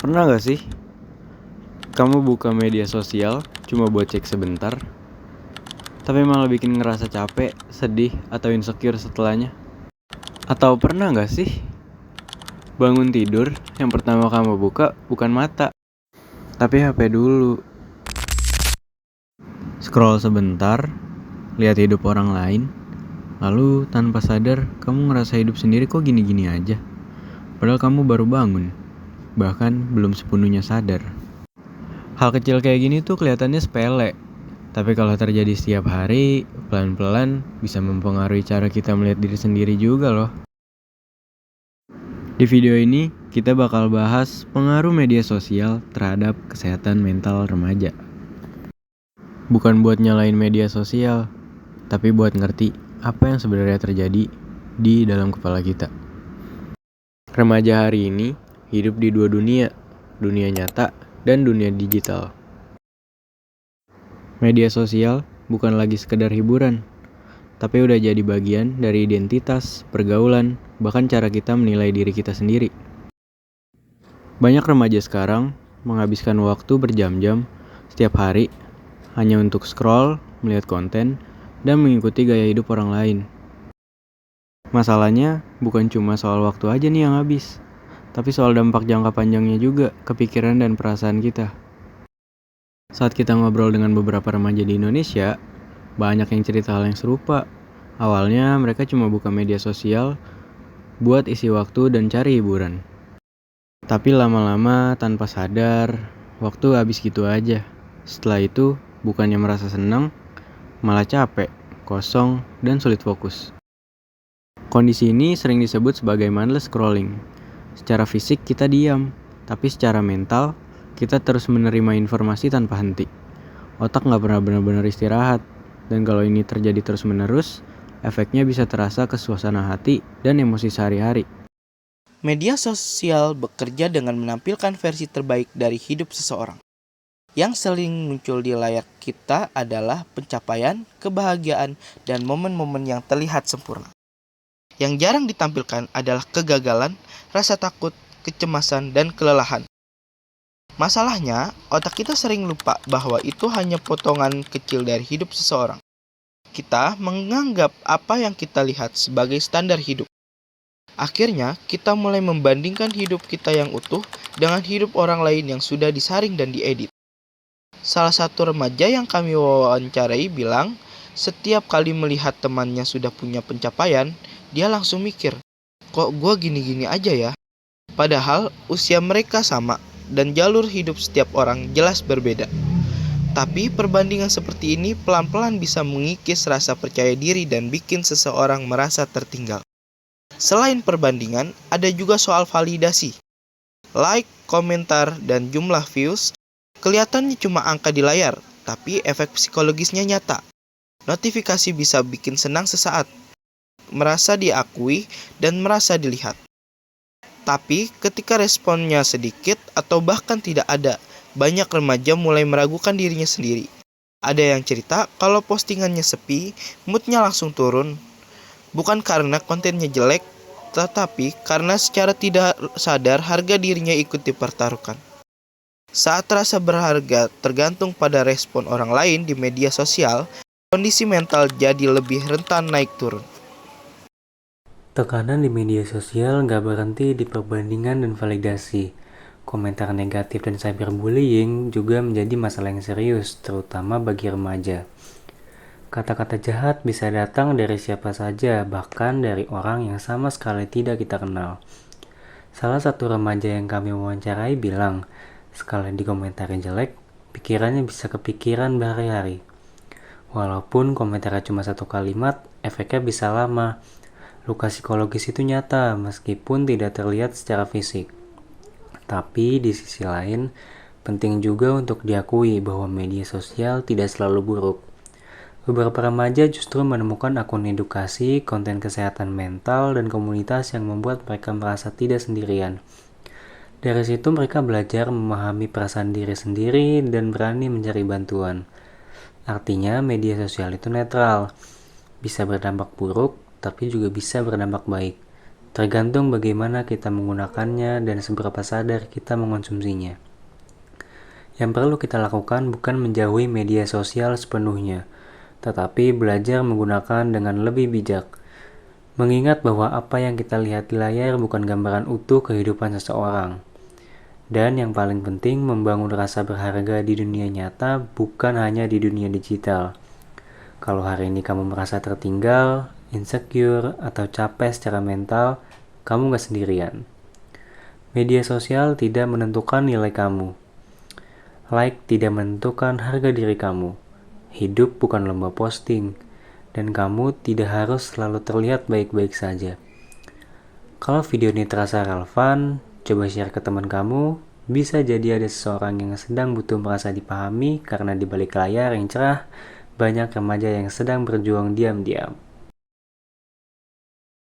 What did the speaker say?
Pernah gak sih kamu buka media sosial cuma buat cek sebentar, tapi malah bikin ngerasa capek, sedih, atau insecure setelahnya? Atau pernah gak sih bangun tidur yang pertama kamu buka bukan mata, tapi HP dulu? Scroll sebentar, lihat hidup orang lain, lalu tanpa sadar kamu ngerasa hidup sendiri kok gini-gini aja. Padahal kamu baru bangun, bahkan belum sepenuhnya sadar. Hal kecil kayak gini tuh kelihatannya sepele, tapi kalau terjadi setiap hari, pelan-pelan bisa mempengaruhi cara kita melihat diri sendiri juga loh. Di video ini, kita bakal bahas pengaruh media sosial terhadap kesehatan mental remaja. Bukan buat nyalain media sosial, tapi buat ngerti apa yang sebenarnya terjadi di dalam kepala kita. Remaja hari ini hidup di dua dunia nyata dan dunia digital. Media sosial bukan lagi sekedar hiburan, tapi udah jadi bagian dari identitas, pergaulan, bahkan cara kita menilai diri kita sendiri. Banyak remaja sekarang menghabiskan waktu berjam-jam setiap hari hanya untuk scroll, melihat konten, dan mengikuti gaya hidup orang lain. Masalahnya bukan cuma soal waktu aja nih yang habis, tapi soal dampak jangka panjangnya juga ke pikiran dan perasaan kita. Saat kita ngobrol dengan beberapa remaja di Indonesia, banyak yang cerita hal yang serupa. Awalnya mereka cuma buka media sosial buat isi waktu dan cari hiburan. Tapi lama-lama tanpa sadar, waktu habis gitu aja. Setelah itu, bukannya merasa senang, malah capek, kosong, dan sulit fokus. Kondisi ini sering disebut sebagai mindless scrolling. Secara fisik kita diam, tapi secara mental kita terus menerima informasi tanpa henti. Otak gak pernah benar-benar istirahat, dan kalau ini terjadi terus-menerus, efeknya bisa terasa ke suasana hati dan emosi sehari-hari. Media sosial bekerja dengan menampilkan versi terbaik dari hidup seseorang. Yang sering muncul di layar kita adalah pencapaian, kebahagiaan, dan momen-momen yang terlihat sempurna. Yang jarang ditampilkan adalah kegagalan, rasa takut, kecemasan, dan kelelahan. Masalahnya, otak kita sering lupa bahwa itu hanya potongan kecil dari hidup seseorang. Kita menganggap apa yang kita lihat sebagai standar hidup. Akhirnya, kita mulai membandingkan hidup kita yang utuh dengan hidup orang lain yang sudah disaring dan diedit. Salah satu remaja yang kami wawancarai bilang, setiap kali melihat temannya sudah punya pencapaian, dia langsung mikir, kok gue gini-gini aja ya? Padahal usia mereka sama dan jalur hidup setiap orang jelas berbeda. Tapi perbandingan seperti ini pelan-pelan bisa mengikis rasa percaya diri dan bikin seseorang merasa tertinggal. Selain perbandingan, ada juga soal validasi. Like, komentar, dan jumlah views kelihatannya cuma angka di layar, tapi efek psikologisnya nyata. Notifikasi bisa bikin senang sesaat, merasa diakui, dan merasa dilihat. Tapi ketika responnya sedikit atau bahkan tidak ada, banyak remaja mulai meragukan dirinya sendiri. Ada yang cerita kalau postingannya sepi, moodnya langsung turun. Bukan karena kontennya jelek, tetapi karena secara tidak sadar harga dirinya ikut dipertaruhkan. Saat rasa berharga tergantung pada respon orang lain di media sosial, kondisi mental jadi lebih rentan naik turun. Tekanan di media sosial nggak berhenti di perbandingan dan validasi. Komentar negatif dan cyberbullying juga menjadi masalah yang serius, terutama bagi remaja. Kata-kata jahat bisa datang dari siapa saja, bahkan dari orang yang sama sekali tidak kita kenal. Salah satu remaja yang kami wawancarai bilang, sekali dikomentarin jelek, pikirannya bisa kepikiran berhari-hari. Walaupun komentarnya cuma satu kalimat, efeknya bisa lama. Luka psikologis itu nyata, meskipun tidak terlihat secara fisik. Tapi di sisi lain, penting juga untuk diakui bahwa media sosial tidak selalu buruk. Beberapa remaja justru menemukan akun edukasi, konten kesehatan mental, dan komunitas yang membuat mereka merasa tidak sendirian. Dari situ mereka belajar memahami perasaan diri sendiri dan berani mencari bantuan. Artinya media sosial itu netral, bisa berdampak buruk, tapi juga bisa berdampak baik. tergantung bagaimana kita menggunakannya dan seberapa sadar kita mengonsumsinya. Yang perlu kita lakukan bukan menjauhi media sosial sepenuhnya, tetapi belajar menggunakan dengan lebih bijak. Mengingat bahwa apa yang kita lihat di layar bukan gambaran utuh kehidupan seseorang. Dan yang paling penting, membangun rasa berharga di dunia nyata, bukan hanya di dunia digital. Kalau hari ini kamu merasa tertinggal, insecure, atau capek secara mental, kamu gak sendirian. Media sosial tidak menentukan nilai kamu. Like tidak menentukan harga diri kamu. Hidup bukan lomba posting. Dan kamu tidak harus selalu terlihat baik-baik saja. Kalau video ini terasa relevan, coba share ke teman kamu. Bisa jadi ada seseorang yang sedang butuh merasa dipahami karena di balik layar yang cerah, banyak remaja yang sedang berjuang diam-diam.